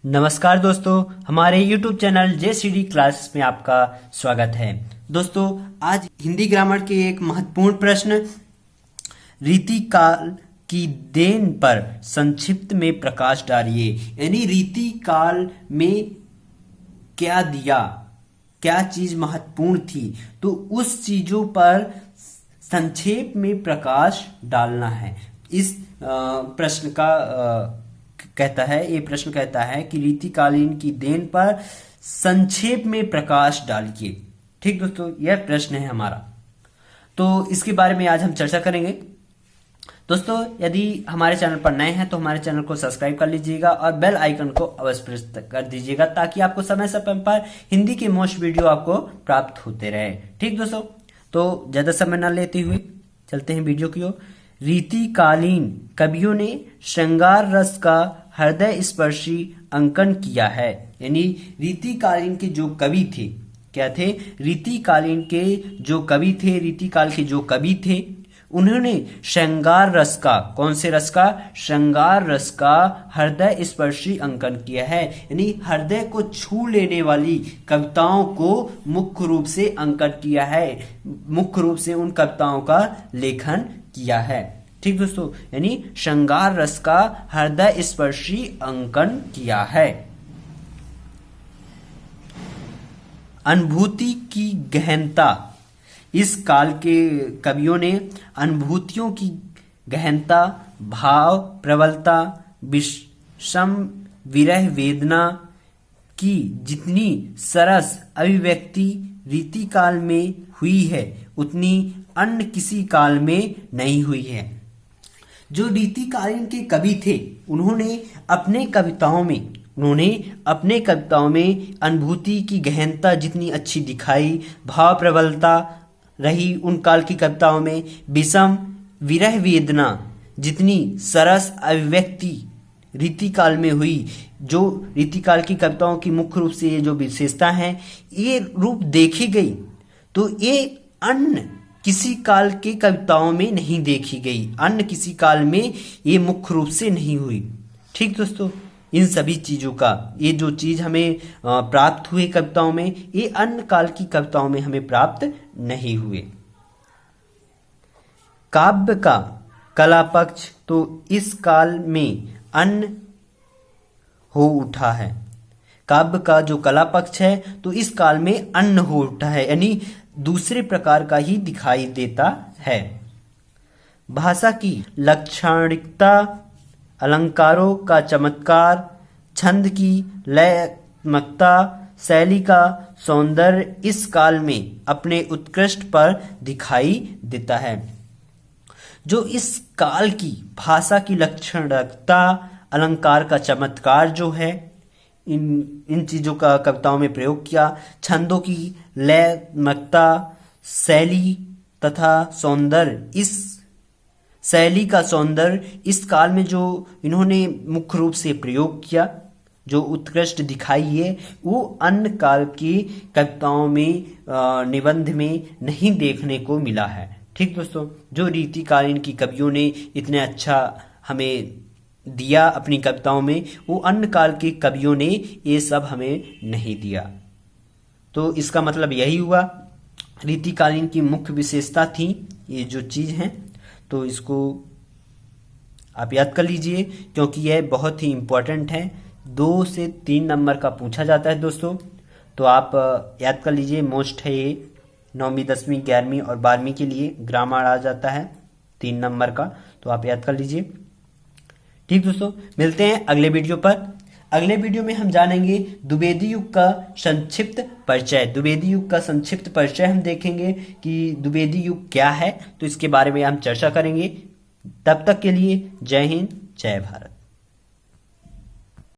नमस्कार दोस्तों, हमारे YouTube चैनल JCD क्लासेस में आपका स्वागत है। दोस्तों, आज हिंदी ग्रामर के एक महत्वपूर्ण प्रश्न रीति काल की देन पर संक्षिप्त में प्रकाश डालिए। यानी रीति काल में क्या दिया, क्या चीज महत्वपूर्ण थी, तो उस चीजों पर संक्षेप में प्रकाश डालना है। इस प्रश्न का ये प्रश्न कहता है कि रीतिकालीन की देन पर संक्षेप में प्रकाश डालिए। ठीक दोस्तों, यह प्रश्न है हमारा, तो इसके बारे में आज हम चर्चा करेंगे। दोस्तों, यदि हमारे चैनल पर नए हैं तो हमारे चैनल को सब्सक्राइब कर लीजिएगा और बेल आइकन को अवश्य प्रेस कर दीजिएगा ताकि आपको समय समय पर हिंदी के मोस्ट वीडियो आपको प्राप्त होते रहे। ठीक दोस्तों, तो ज्यादा समय न लेते हुए चलते हैं वीडियो की ओर। रीतिकालीन कवियों ने श्रृंगार रस का हृदय स्पर्शी अंकन किया है। यानी रीतिकालीन के जो कवि थे, क्या थे? रीतिकालीन के जो कवि थे, रीतिकाल के जो कवि थे, उन्होंने श्रृंगार रस का, कौन से रस का? श्रृंगार रस का हृदय स्पर्शी अंकन किया है। यानी हृदय को छू लेने वाली कविताओं को मुख्य रूप से अंकन किया है, मुख्य रूप से उन कविताओं का लेखन किया है। ठीक दोस्तों, यानी श्रृंगार रस का हृदय स्पर्शी अंकन किया है। अनुभूति की गहनता, इस काल के कवियों ने अनुभूतियों की गहनता, भाव प्रबलता, विषम विरह वेदना की जितनी सरस अभिव्यक्ति रीतिकाल में हुई है उतनी अन्य किसी काल में नहीं हुई है। जो रीतिकालीन के कवि थे, उन्होंने अपने कविताओं में अनुभूति की गहनता जितनी अच्छी दिखाई, भाव प्रबलता रही उन काल की कविताओं में, विषम विरह वेदना जितनी सरस अभिव्यक्ति रीतिकाल में हुई, जो रीतिकाल की कविताओं की मुख्य रूप से ये जो विशेषता है, ये रूप देखी गई तो ये अन्य किसी काल के कविताओं में नहीं देखी गई, अन्य किसी काल में ये मुख्य रूप से नहीं हुई। ठीक दोस्तों, इन सभी चीजों का, ये जो चीज हमें प्राप्त हुए कविताओं में, ये अन्य काल की कविताओं में हमें प्राप्त नहीं हुए। काव्य का कला पक्ष तो इस काल में अन्य हो उठा है। काव्य का जो कला पक्ष है तो इस काल में अन्य हो उठा है, यानी दूसरे प्रकार का ही दिखाई देता है। भाषा की लाक्षणिकता, अलंकारों का चमत्कार, छंद की लयात्मकता, शैली का सौंदर्य इस काल में अपने उत्कृष्ट पर दिखाई देता है। जो इस काल की भाषा की लाक्षणिकता, अलंकार का चमत्कार जो है, इन चीजों का कविताओं में प्रयोग किया। छंदों की लयात्मकता, शैली तथा सौंदर्य, इस शैली का सौंदर्य इस काल में जो इन्होंने मुख्य रूप से प्रयोग किया, जो उत्कृष्ट दिखाई है, वो अन्य काल की कविताओं में, निबंध में नहीं देखने को मिला है। ठीक दोस्तों, जो रीतिकालीन की कवियों ने इतने अच्छा हमें दिया अपनी कविताओं में, वो अन्य काल के कवियों ने ये सब हमें नहीं दिया। तो इसका मतलब यही हुआ, रीतिकालीन की मुख्य विशेषता थी ये जो चीज है, तो इसको आप याद कर लीजिए क्योंकि यह बहुत ही इंपॉर्टेंट है। 2 से 3 नंबर का पूछा जाता है दोस्तों, तो आप याद कर लीजिए। मोस्ट है ये 9वीं 10वीं 11वीं और 12वीं के लिए ग्रामर आ जाता है 3 नंबर का, तो आप याद कर लीजिए। ठीक दोस्तों, मिलते हैं अगले वीडियो पर। अगले वीडियो में हम जानेंगे द्विवेदी युग का संक्षिप्त परिचय। द्विवेदी युग का संक्षिप्त परिचय हम देखेंगे कि द्विवेदी युग क्या है, तो इसके बारे में हम चर्चा करेंगे। तब तक के लिए जय हिंद, जय भारत।